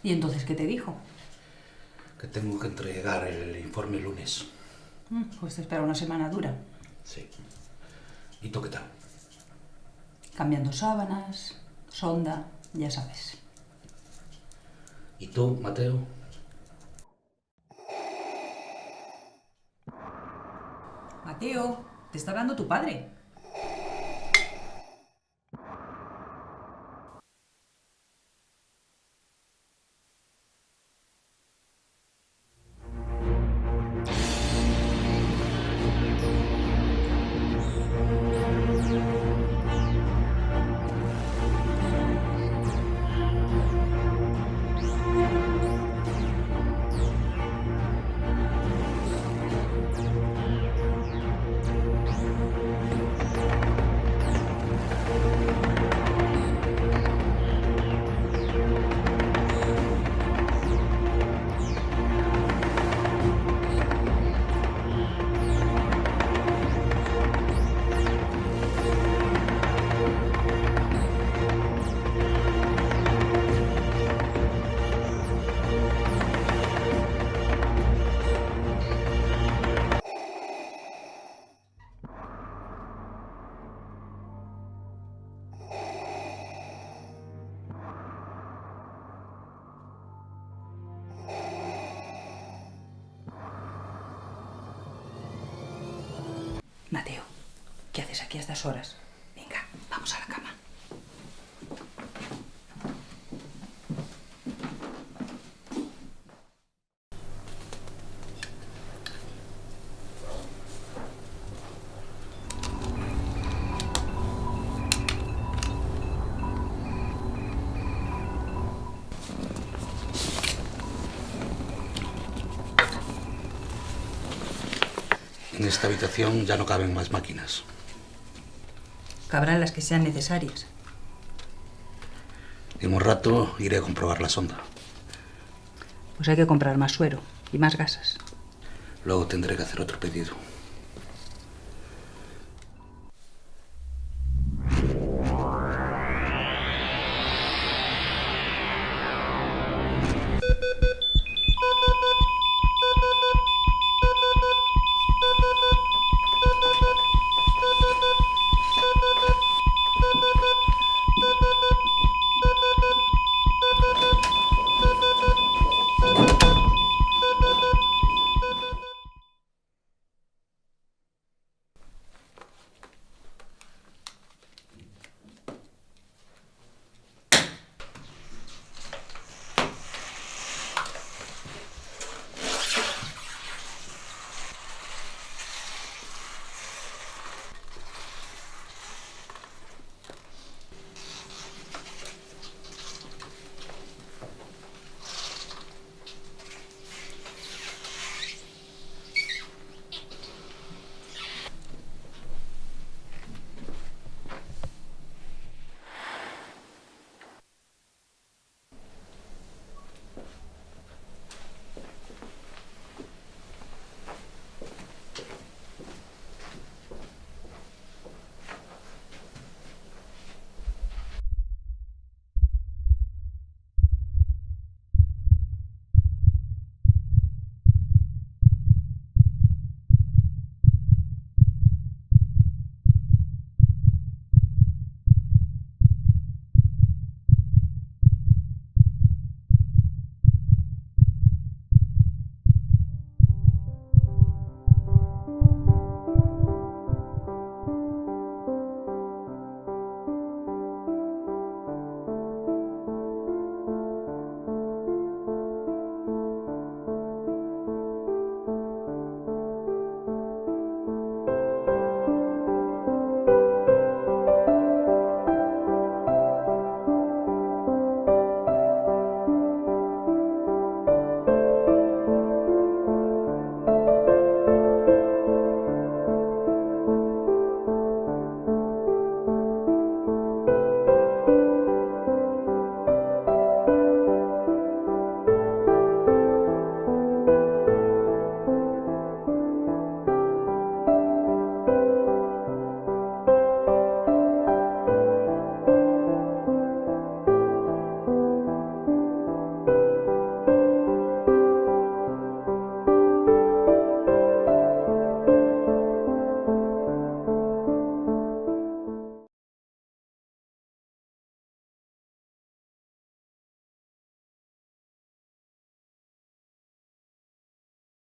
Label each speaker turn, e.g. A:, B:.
A: ¿Y entonces qué te dijo?
B: Que tengo que entregar el informe el lunes.
A: Pues te espera una semana dura.
B: Sí. ¿Y tú qué tal?
A: Cambiando sábanas, sonda, ya sabes.
B: ¿Y tú, Mateo?
A: Mateo, te está hablando tu padre. Mateo, ¿qué haces aquí a estas horas? Venga, vamos a la cama.
B: En esta habitación ya no caben más máquinas.
A: Cabrán las que sean necesarias.
B: En un rato iré a comprobar la sonda.
A: Pues hay que comprar más suero y más gasas.
B: Luego tendré que hacer otro pedido.